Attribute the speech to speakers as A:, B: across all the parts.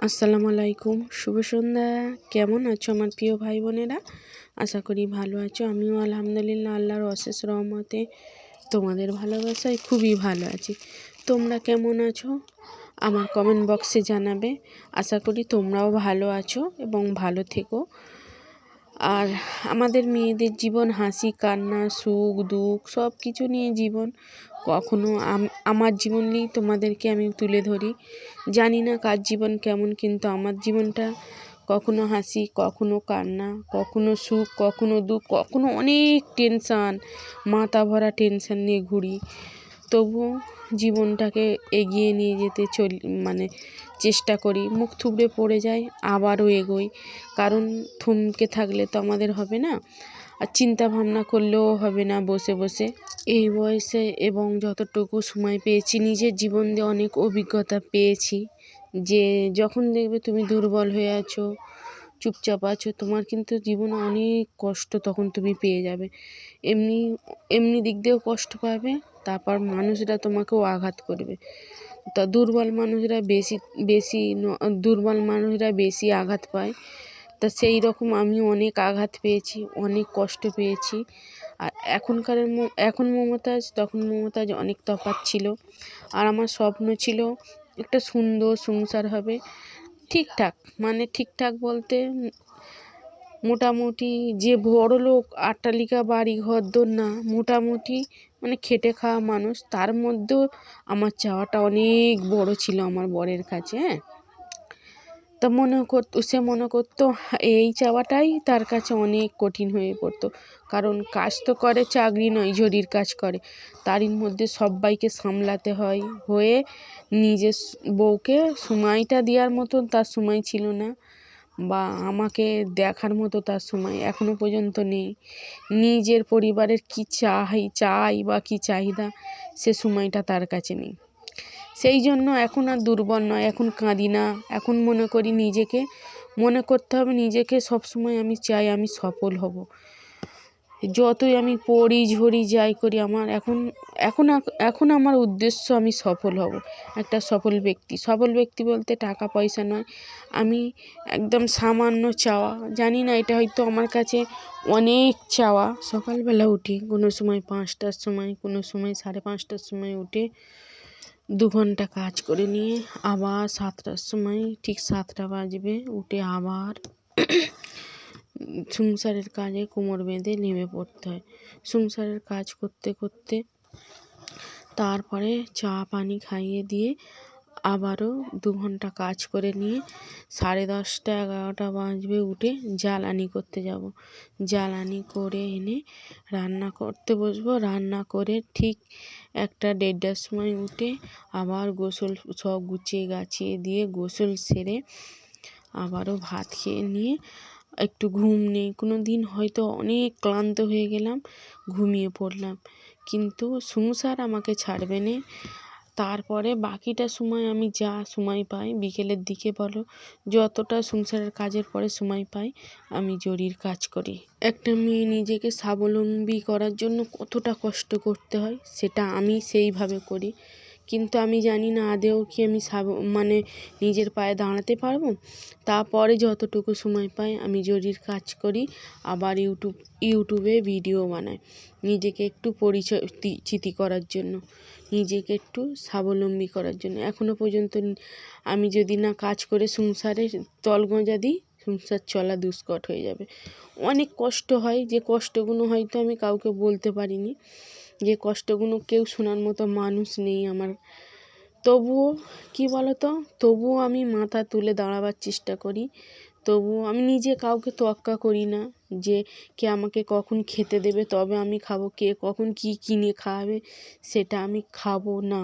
A: আসসালামু আলাইকুম, শুভ সন্ধ্যা। কেমন আছো আমার প্রিয় ভাই বোনেরা? আশা করি ভালো আছো। আমিও আলহামদুলিল্লাহ আল্লাহর অশেষ রহমতে তোমাদের ভালোবাসায় খুবই ভালো আছি। তোমরা কেমন আছো আমার কমেন্ট বক্সে জানাবে। আশা করি তোমরাও ভালো আছো এবং ভালো থেকো। আর আমাদের মেয়েদের জীবন হাসি কান্না সুখ দুঃখ সব কিছু নিয়ে জীবন। কখনো আমার জীবন নিয়েই তোমাদেরকে আমি তুলে ধরি। জানি না কার জীবন কেমন, কিন্তু আমার জীবনটা কখনো হাসি, কখনো কান্না, কখনো সুখ, কখনো দুঃখ, কখনো অনেক টেনশান, মাথা ভরা টেনশান নিয়ে ঘুরি। তবুও জীবনটাকে এগিয়ে নিয়ে যেতে চেষ্টা করি। মুখ থুবড়ে পড়ে যায়, আবারও এগোই। কারণ থমকে থাকলে তো আমাদের হবে না, আর চিন্তা ভাবনা করলেও হবে না বসে বসে। এই বয়সে এবং যতটুকু সময় পেয়েছি নিজের জীবন দিয়ে অনেক অভিজ্ঞতা পেয়েছি যে যখন দেখবে তুমি দুর্বল হয়ে আছো, চুপচাপ আছো, তোমার কিন্তু জীবনে অনেক কষ্ট তখন তুমি পেয়ে যাবে। এমনি এমনি দিক দিয়েও কষ্ট পাবে, তারপর মানুষরা তোমাকেও আঘাত করবে। তা দুর্বল মানুষরা বেশি আঘাত পায়। তা সেই রকম আমি অনেক আঘাত পেয়েছি, অনেক কষ্ট পেয়েছি। আর এখন মমতাজ, তখন মমতাজ অনেক তফাৎ ছিল। আর আমার স্বপ্ন ছিল একটা সুন্দর সংসার হবে, ঠিকঠাক, ঠিকঠাক বলতে মোটামুটি যে বড়লোক অট্টালিকা বাড়ি ঘরদোর না, মোটামুটি খেটে খাওয়া মানুষ, তার মধ্যেও আমার চাওয়াটা অনেক বড় ছিল আমার বরের কাছে। তা সে মনে করতো এই চাওয়াটাই তার কাছে অনেক কঠিন হয়ে পড়তো। কারণ কাজ তো করে, চাকরি নয়, জরির কাজ করে। তারই মধ্যে সবাইকে সামলাতে হয়ে নিজের বউকে সময়টা দেওয়ার মতন তার সময় ছিল না, বা আমাকে দেখার মতো তার সময় এখনো পর্যন্ত নেই। নিজের পরিবারের কি চাই বা কি চাহিদা, সে সময়টা তার কাছে নেই। সেই জন্য এখন আর দুর্বল নয়, এখন কাঁদি না। এখন মনে করতে হবে নিজেকে, সবসময় আমি চাই আমি সফল হব। যতই আমি পড়ি ঝরি যাই করি, আমার এখন আমার উদ্দেশ্য আমি সফল হব, একটা সফল ব্যক্তি বলতে টাকা পয়সা নয়, আমি একদম সামান্য চাওয়া। জানি না, এটা হয়তো আমার কাছে অনেক চাওয়া। সকালবেলা উঠি কোনো সময় 5টার সময়, কোনো সময় 5:30টার সময় উঠে 2 ঘন্টা কাজ করে নিয়ে আবার 7টার সময়, ঠিক 7টা বাজবে, উঠে আবার সংসারের কাজে কোমর বেঁধে নেমে পড়তে হয়। সংসারের কাজ করতে করতে তারপরে চা পানি খাইয়ে দিয়ে আবারও 2 ঘন্টা কাজ করে নিয়ে 10:30 11টা বাজবে, উঠে জ্বালানি করতে যাব। জ্বালানি করে এনে রান্না করতে বসবো। রান্না করে ঠিক 1টা 1:30টার সময় উঠে আবার গোসল সব গুছিয়ে গাছিয়ে দিয়ে গোসল সেরে আবারও ভাত খেয়ে নিয়ে একটু ঘুম নেই। কোনো দিন হয়তো অনেক ক্লান্ত হয়ে গেলাম, ঘুমিয়ে পড়লাম, কিন্তু সংসার আমাকে ছাড়বে না। তারপরে বাকিটা সময় আমি যা সময় পাই বিকেলের দিকে বলো, যতটা সংসারের কাজের পরে সময় পাই আমি জরির কাজ করি। একটা মেয়ে নিজেকে স্বাবলম্বী করার জন্য কতটা কষ্ট করতে হয় সেটা আমি সেইভাবে করি, কিন্তু আমি জানি না আদৌ কি আমি নিজের পায়ে দাঁড়াতে পারবো। তারপরে যতটুকু সময় পাই আমি জরির কাজ করি, আবার ইউটিউবে ভিডিও বানাই নিজেকে একটু পরিচিতি করার জন্য, নিজেকে একটু স্বাবলম্বী করার জন্য। এখনো পর্যন্ত আমি যদি না কাজ করে সংসারে তলগজা দিই, সংসার চলা দুষ্কর হয়ে যাবে। অনেক কষ্ট হয়, যে কষ্টগুলো হয়তো আমি কাউকে বলতে পারিনি, যে কষ্টগুলো কেউ শোনার মতো মানুষ নেই আমার। তবুও আমি মাথা তুলে দাঁড়াবার চেষ্টা করি। তবুও আমি নিজে কাউকে তোয়াক্কা করি না যে কে আমাকে কখন খেতে দেবে তবে আমি খাবো, কে কখন কি কিনে খাওয়াবে সেটা আমি খাবো না।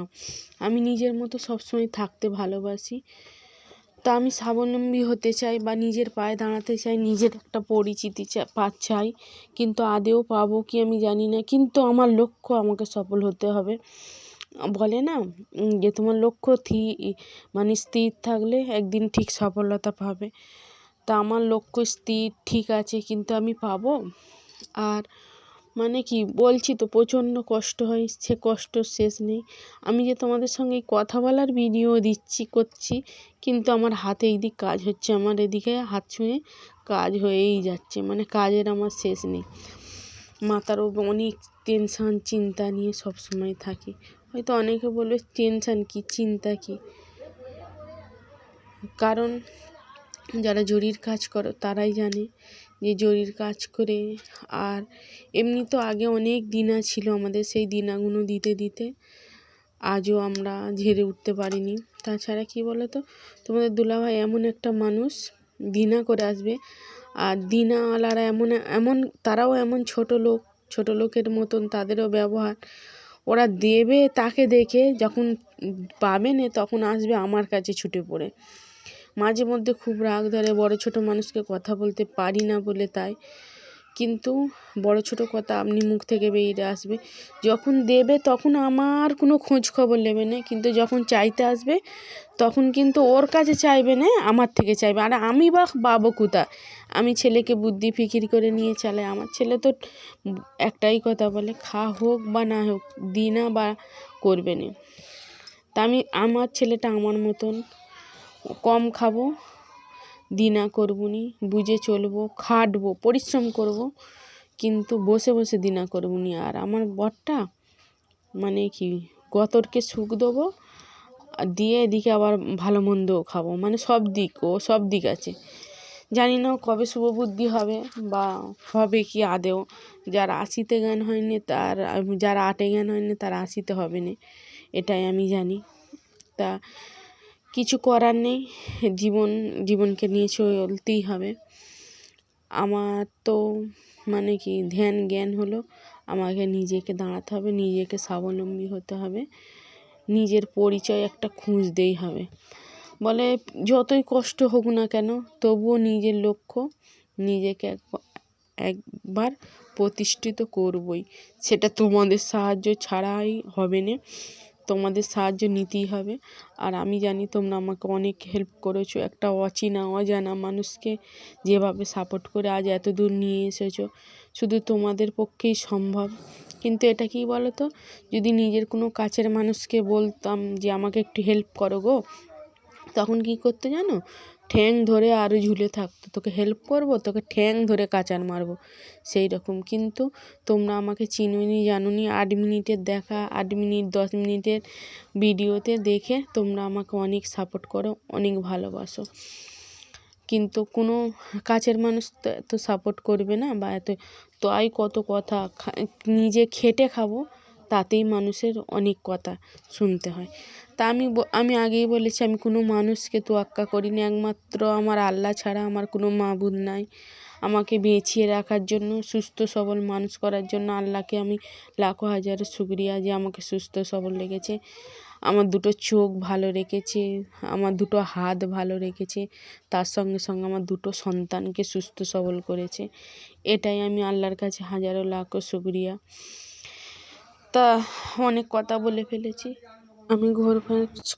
A: আমি নিজের মতো সবসময় থাকতে ভালোবাসি। তা আমি স্বাবলম্বী হতে চাই বা নিজের পায়ে দাঁড়াতে চাই, নিজের একটা পরিচিতি চাই, কিন্তু আদৌ পাবো কি আমি জানি না। কিন্তু আমার লক্ষ্য, আমাকে সফল হতে হবে। বলে না যে তোমার লক্ষ্য স্থির থাকলে একদিন ঠিক সফলতা পাবে। তা আমার লক্ষ্য স্থির ঠিক আছে, কিন্তু আমি পাবো। আর মানে কি বলছি তো, প্রচণ্ড কষ্ট হয়, সে কষ্ট শেষ নেই। আমি যে তোমাদের সঙ্গে এই কথা বলার ভিডিও করছি, কিন্তু আমার হাতে এইদিক কাজ হচ্ছে, আমার এদিকে হাত ছুঁয়ে কাজ হয়েই যাচ্ছে, মানে কাজের আমার শেষ নেই। মাথার ওপর অনেক টেনশান চিন্তা নিয়ে সব সময় থাকি। হয়তো অনেকে বলবে টেনশান কি, চিন্তা কি, কারণ যারা জরির কাজ করো তারাই জানে যে জরির কাজ করে, আর এমনি তো আগে অনেক দিনা ছিল আমাদের, সেই দিনাগুলো দিতে দিতে আজও আমরা ঝেড়ে উঠতে পারিনি। তাছাড়া কি বলো তো, তোমাদের দুলাভাই এমন একটা মানুষ, দিনা করে আসবে, আর দিনাওয়ালারা এমন এমন তারাও এমন ছোট লোকের মতন তাদেরও ব্যবহার। ওরা দেবে তাকে দেখে, যখন পাবে না তখন আসবে আমার কাছে ছুটে পড়ে। মাঝে মধ্যে খুব রাগ ধরে, বড় ছোট মানুষকে কথা বলতে পারি না বলে তাই, কিন্তু বড় ছোট কথা আপনি মুখ থেকে বেরিয়ে আসবে। যখন দেবে তখন আমার কোনো খোঁজ খবর নেবে না, কিন্তু যখন চাইতে আসবে তখন কিন্তু ওর কাছে চাইবে না, আমার থেকে চাইবে। আর আমি বা পাবো কোথা? আমি ছেলেকে বুদ্ধি ফিকির করে নিয়ে চালাই। আমার ছেলে তো একটাই কথা বলে, হোক বা না হোক, দিনা বা করবে না। তা আমার ছেলেটা আমার মতন, কম খাবো, দিনা করবো নি, বুঝে চলবো, খাটবো, পরিশ্রম করব, কিন্তু বসে বসে দিনা করবো নি। আর আমার বরটা মানে কি, গতরকে সুখ দেবো, আর দিয়ে এদিকে আবার ভালো মন্দও খাবো, মানে সব দিক আছে। জানি না কবে শুভ বুদ্ধি হবে বা হবে কি আদেও। যার 80তে জ্ঞান হয়নি যার 8-এ জ্ঞান হয়নি তার 80তে হবে না, এটাই আমি জানি। তা কিছু করার নেই, জীবনকে নিয়ে চলতেই হবে। আমার তো মানে কি ধ্যান জ্ঞান হলো, আমাকে নিজেকে দাঁড়াতে হবে, নিজেকে স্বাবলম্বী হতে হবে, নিজের পরিচয় একটা খুঁজতেই হবে। বলে যতই কষ্ট হোক না কেন, তবুও নিজের লক্ষ্য, নিজেকে একবার প্রতিষ্ঠিত করবই। সেটা তোমাদের সাহায্য ছাড়াই হবে না, তোমাদের সাহায্য নিতেই হবে। আর আমি জানি তোমরা আমাকে অনেক হেল্প করেছো, একটা অজানা মানুষকে যেভাবে সাপোর্ট করে আজ এত দূর নিয়ে এসেছো, শুধু তোমাদের পক্ষেই সম্ভব। কিন্তু এটা কি বলো তো, যদি নিজের কোনো কাছের মানুষকে বলতাম যে আমাকে একটু হেল্প করো গো, তখন কি করতে জানো, ঠ্যাং ধরে আরও ঝুলে থাকতো, তোকে হেল্প করবো, তোকে ঠ্যাং ধরে কাচার মারবো, সেই রকম। কিন্তু তোমরা আমাকে চিনোনি, জানোনি, 8 মিনিটের দেখা, 8 মিনিট 10 মিনিটের ভিডিওতে দেখে তোমরা আমাকে অনেক সাপোর্ট করো, অনেক ভালোবাসো। কিন্তু কোনো কাছের মানুষ তো এত সাপোর্ট করবে না, বা তাই কত কথা, নিজে খেটে খাবো, তাতেই মানুষের অনেক কথা শুনতে হয়। তা আমি আগেই বলেছি, আমি কোনো মানুষকে তোয়াক্কা করিনি, একমাত্র আমার আল্লাহ ছাড়া আমার কোনো মাবুদ নাই। আমাকে বাঁচিয়ে রাখার জন্য, সুস্থ সবল মানুষ করার জন্য আল্লাহকে আমি লাখো হাজার শুকরিয়া যে আমাকে সুস্থ সবল রেখেছে, আমার দুটো চোখ ভালো রেখেছে, আমার দুটো হাত ভালো রেখেছে, তার সঙ্গে সঙ্গে আমার দুটো সন্তানকে সুস্থ সবল করেছে। এটাই আমি আল্লাহর কাছে হাজারো লাখো শুকরিয়া। তা অনেক কথা বলে ফেলেছি, আমি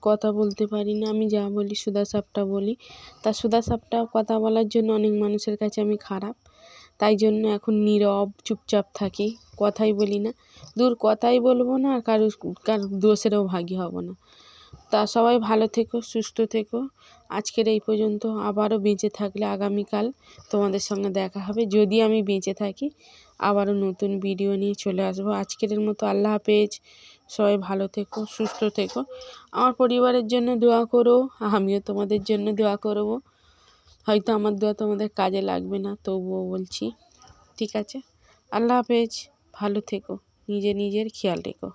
A: কথা বলতে পারি না, আমি যা বলি সুধাসাপটা বলি। তা সুধাসাপটা কথা বলার জন্য অনেক মানুষের কাছে আমি খারাপ, তাই জন্য এখন নীরব চুপচাপ থাকি, কথাই বলি না। কথাই বলবো না, আর কারোর দোষেরও ভাগী হব না। তা সবাই ভালো থেকো, সুস্থ থেকো। আজকের এই পর্যন্ত, আবারও বেঁচে থাকলে আগামীকাল তোমাদের সঙ্গে দেখা হবে, যদি আমি বেঁচে থাকি। আবারও নতুন ভিডিও নিয়ে চলে আসবো। আজকের মতো আল্লাহ হাফেজ। সবাই ভালো থেকো, সুস্থ থেকো। আমার পরিবারের জন্য দোয়া করো, আমিও তোমাদের জন্য দোয়া করবো। হয়তো আমার দোয়া তোমাদের কাজে লাগবে না, তবুও বলছি। ঠিক আছে, আল্লাহ হাফেজ, ভালো থেকো, নিজের খেয়াল রেখো।